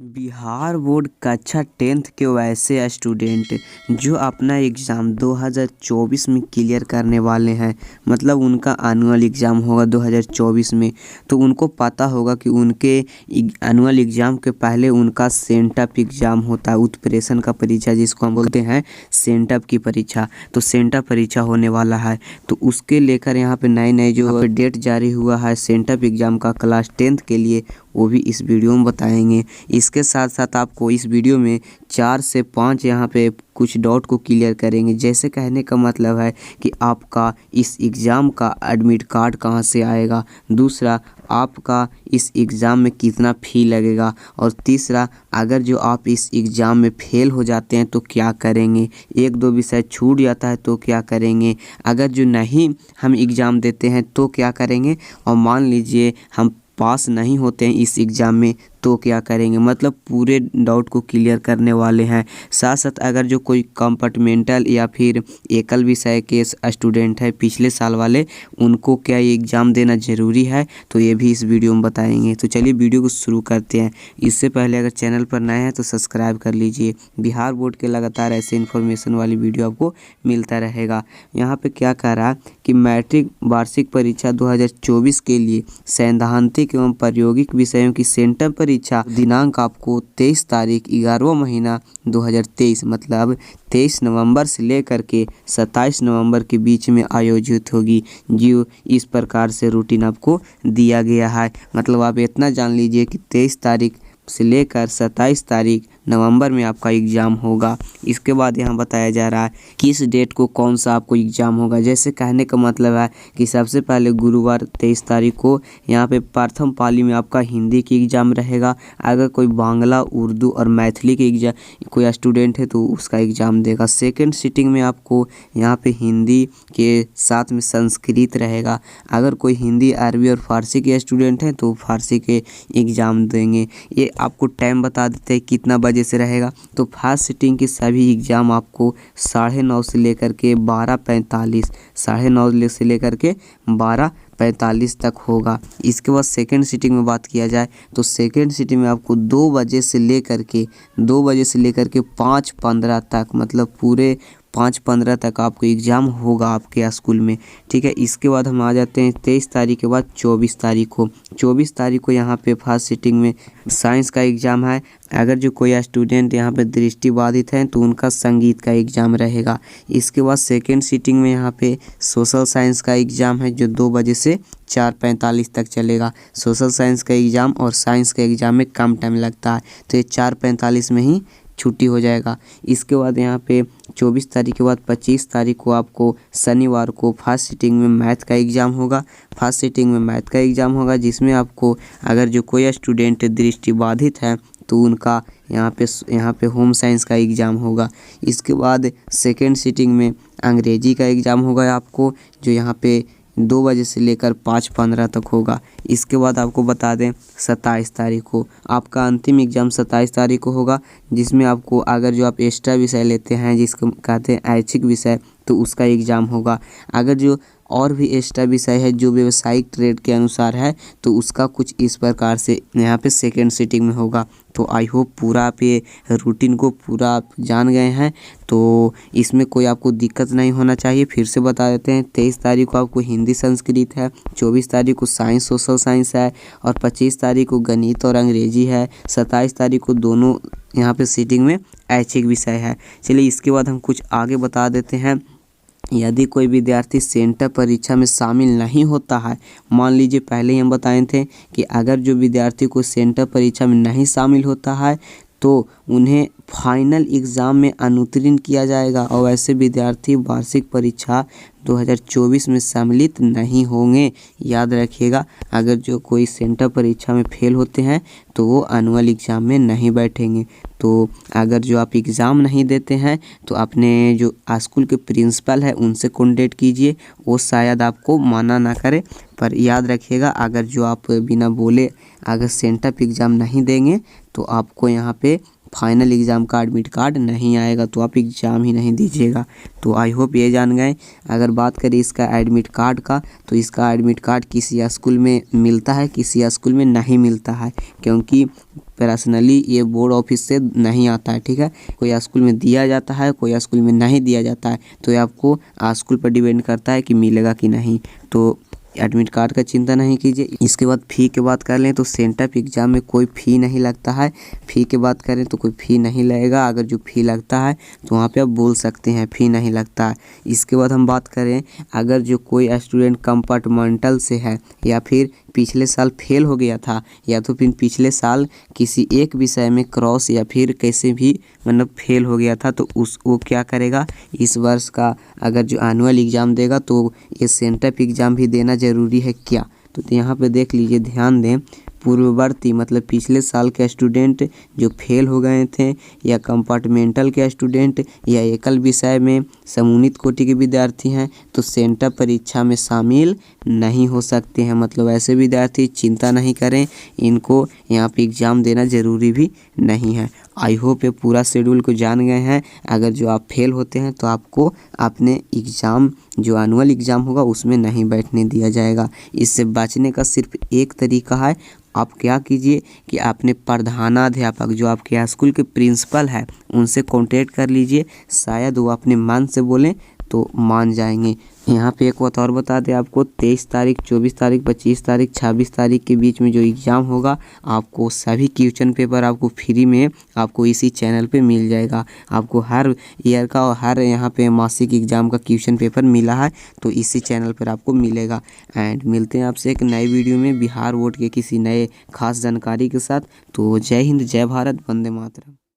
Bihar board कक्षा 10th के वैसे स्टूडेंट जो अपना एग्ज़ाम 2024 में क्लियर करने वाले हैं, मतलब उनका एनुअल एग्ज़ाम होगा 2024 में। तो उनको पता होगा कि उनके एनुअल एग्ज़ाम के पहले उनका सेंटअप एग्ज़ाम होता है, उत्प्रेषण का परीक्षा जिसको हम बोलते हैं सेंटअप की परीक्षा। तो सेंटअप परीक्षा होने वाला है, तो उसके लेकर यहाँ पे नए जो डेट जारी हुआ है सेंटअप एग्ज़ाम का क्लास 10th के लिए, वो भी इस वीडियो में बताएंगे। इसके साथ साथ आपको इस वीडियो में 4 से 5 यहाँ पे कुछ डाउट को क्लियर करेंगे। जैसे कहने का मतलब है कि आपका इस एग्ज़ाम का एडमिट कार्ड कहाँ से आएगा, दूसरा आपका इस एग्ज़ाम में कितना फ़ी लगेगा, और तीसरा अगर जो आप इस एग्ज़ाम में फेल हो जाते हैं तो क्या करेंगे, 1-2 विषय छूट जाता है तो क्या करेंगे, अगर जो नहीं हम एग्ज़ाम देते हैं तो क्या करेंगे, और मान लीजिए हम पास नहीं होते हैं इस एग्ज़ाम में तो क्या करेंगे। मतलब पूरे डाउट को क्लियर करने वाले हैं। साथ साथ अगर जो कोई कंपार्टमेंटल या फिर एकल विषय के स्टूडेंट है पिछले साल वाले, उनको क्या ये एग्ज़ाम देना ज़रूरी है, तो ये भी इस वीडियो में बताएंगे। तो चलिए वीडियो को शुरू करते हैं। इससे पहले अगर चैनल पर नए हैं तो सब्सक्राइब कर लीजिए। बिहार बोर्ड के लगातार ऐसे इन्फॉर्मेशन वाली वीडियो आपको मिलता रहेगा। यहाँ पर क्या कह रहा है कि मैट्रिक वार्षिक परीक्षा 2024 के लिए सैद्धांतिक एवं प्रायोगिक विषयों की सेंटअप परीक्षा दिनांक आपको 23 तारीख 11वां महीना 2023 मतलब 23 नवंबर से लेकर के 27 नवंबर के बीच में आयोजित होगी। जो इस प्रकार से रूटीन आपको दिया गया है। मतलब आप इतना जान लीजिए कि 23 तारीख से लेकर 27 तारीख नवंबर में आपका एग्ज़ाम होगा। इसके बाद यहाँ बताया जा रहा है किस डेट को कौन सा आपको एग्ज़ाम होगा। जैसे कहने का मतलब है कि सबसे पहले गुरुवार 23 तारीख को यहाँ पे प्रथम पाली में आपका हिंदी की एग्ज़ाम रहेगा। अगर कोई बांग्ला, उर्दू और मैथिली के एग्ज़ाम कोई स्टूडेंट है तो उसका एग्ज़ाम देगा। सेकेंड सीटिंग में आपको यहाँ पे हिंदी के साथ में संस्कृत रहेगा। अगर कोई हिंदी, अरबी और फारसी के स्टूडेंट हैं तो फारसी के एग्ज़ाम देंगे। ये आपको टाइम बता देते हैं कितना बजे से रहेगा। तो फर्स्ट सीटिंग के सभी एग्ज़ाम आपको 9:30 से लेकर के 12:45, 9:30 से लेकर के 12:45 तक होगा। इसके बाद सेकंड सीटिंग में बात किया जाए तो सेकंड सीटिंग में आपको 2 बजे से लेकर के 5:15 तक, मतलब पूरे 5:15 तक आपको एग्ज़ाम होगा आपके स्कूल में। ठीक है, इसके बाद हम आ जाते हैं 23 तारीख के बाद 24 तारीख को। 24 तारीख को यहाँ पे फर्स्ट सीटिंग में साइंस का एग्ज़ाम है। अगर जो कोई स्टूडेंट यहाँ पे दृष्टिबाधित हैं तो उनका संगीत का एग्ज़ाम रहेगा। इसके बाद सेकेंड सीटिंग में यहाँ पे सोशल साइंस का एग्ज़ाम है जो 2 बजे से 4:45 तक चलेगा। सोशल साइंस का एग्ज़ाम और साइंस के एग्ज़ाम में कम टाइम लगता है, तो ये 4:45 में ही छुट्टी हो जाएगा। इसके बाद यहाँ पे 24 तारीख के बाद 25 तारीख को आपको शनिवार को फर्स्ट सीटिंग में मैथ का एग्ज़ाम होगा। फर्स्ट सीटिंग में मैथ का एग्ज़ाम होगा जिसमें आपको अगर जो कोई स्टूडेंट दृष्टिबाधित है तो उनका यहाँ पे होम साइंस का एग्ज़ाम होगा। इसके बाद सेकेंड सीटिंग में अंग्रेजी का एग्ज़ाम होगा आपको, जो यहाँ पे 2 बजे से लेकर 5:15 तक होगा। इसके बाद आपको बता दें 27 तारीख को आपका अंतिम एग्ज़ाम 27 तारीख को होगा, जिसमें आपको अगर जो आप एक्स्ट्रा विषय लेते हैं जिसको कहते हैं ऐच्छिक विषय, तो उसका एग्ज़ाम होगा। अगर जो और भी एक्स्ट्रा विषय है जो व्यावसायिक ट्रेड के अनुसार है तो उसका कुछ इस प्रकार से यहाँ पे सेकेंड सीटिंग में होगा। तो आई होप पूरा आप ये रूटीन को पूरा आप जान गए हैं, तो इसमें कोई आपको दिक्कत नहीं होना चाहिए। फिर से बता देते हैं 23 तारीख को आपको हिंदी संस्कृत है, 24 तारीख को साइंस सोशल साइंस है, और 25 तारीख को गणित और अंग्रेजी है, 27 तारीख को दोनों यहाँ पे सीटिंग में ऐच्छिक विषय है। चलिए इसके बाद हम कुछ आगे बता देते हैं। यदि कोई विद्यार्थी सेंटअप परीक्षा में शामिल नहीं होता है, मान लीजिए पहले ही हम बताए थे कि अगर जो विद्यार्थी को सेंटअप परीक्षा में नहीं शामिल होता है तो उन्हें फाइनल एग्ज़ाम में अनुत्तीर्ण किया जाएगा, और ऐसे विद्यार्थी वार्षिक परीक्षा 2024 में सम्मिलित नहीं होंगे। याद रखिएगा, अगर जो कोई सेंटअप परीक्षा में फेल होते हैं तो वो एनुअल एग्ज़ाम में नहीं बैठेंगे। तो अगर जो आप एग्ज़ाम नहीं देते हैं तो अपने जो स्कूल के प्रिंसिपल है उनसे कॉन्टेक्ट कीजिए, वो शायद आपको मना ना करे। पर याद रखिएगा, अगर जो आप बिना बोले अगर सेंटअप एग्ज़ाम नहीं देंगे तो आपको यहाँ पे फाइनल एग्ज़ाम का एडमिट कार्ड नहीं आएगा, तो आप एग्ज़ाम ही नहीं दीजिएगा। तो आई होप ये जान गए। अगर बात करें इसका एडमिट कार्ड का, तो इसका एडमिट कार्ड किसी स्कूल में मिलता है, किसी स्कूल में नहीं मिलता है, क्योंकि पर्सनली ये बोर्ड ऑफिस से नहीं आता है, ठीक है। कोई स्कूल में दिया जाता है, कोई स्कूल में नहीं दिया जाता है, तो ये आपको स्कूल पर डिपेंड करता है कि मिलेगा कि नहीं। तो एडमिट कार्ड का चिंता नहीं कीजिए। इसके बाद फ़ी की बात कर लें तो सेंटअप एग्ज़ाम में कोई फ़ी नहीं लगता है। फ़ी की बात करें तो कोई फ़ी नहीं लगेगा। अगर जो फ़ी लगता है तो वहाँ पे आप बोल सकते हैं फ़ी नहीं लगता है। इसके बाद हम बात करें, अगर जो कोई स्टूडेंट कंपार्टमेंटल से है या फिर पिछले साल फेल हो गया था या तो फिर पिछले साल किसी एक विषय में क्रॉस या फिर कैसे भी मतलब फेल हो गया था, तो वो क्या करेगा, इस वर्ष का अगर जो एनुअल एग्ज़ाम देगा तो ये सेंटअप एग्ज़ाम भी देना ज़रूरी है क्या। तो यहाँ पे देख लीजिए, ध्यान दें, पूर्ववर्ती मतलब पिछले साल के स्टूडेंट जो फेल हो गए थे या कंपार्टमेंटल के स्टूडेंट या एकल विषय में समूहित कोटि के विद्यार्थी हैं तो सेंटअप परीक्षा में शामिल नहीं हो सकते हैं। मतलब ऐसे विद्यार्थी चिंता नहीं करें, इनको यहाँ पे एग्ज़ाम देना ज़रूरी भी नहीं है। आई होप ये पूरा शेड्यूल को जान गए हैं। अगर जो आप फेल होते हैं तो आपको अपने एग्ज़ाम जो एनुअल एग्ज़ाम होगा उसमें नहीं बैठने दिया जाएगा। इससे बचने का सिर्फ एक तरीका है, आप क्या कीजिए कि अपने प्रधानाध्यापक जो आपके स्कूल के प्रिंसिपल है उनसे कांटेक्ट कर लीजिए, शायद वो अपने मन से बोलें तो मान जाएंगे। यहाँ पे एक बात और बता दें आपको, 23 तारीख, 24 तारीख, 25 तारीख, 26 तारीख के बीच में जो एग्ज़ाम होगा आपको सभी क्वेश्चन पेपर आपको फ्री में आपको इसी चैनल पे मिल जाएगा। आपको हर ईयर का और हर यहाँ पे मासिक एग्ज़ाम का क्वेश्चन पेपर मिला है तो इसी चैनल पर आपको मिलेगा। एंड मिलते हैं आपसे एक नए वीडियो में बिहार बोर्ड के किसी नए खास जानकारी के साथ। तो जय हिंद, जय भारत, वंदे मातरम।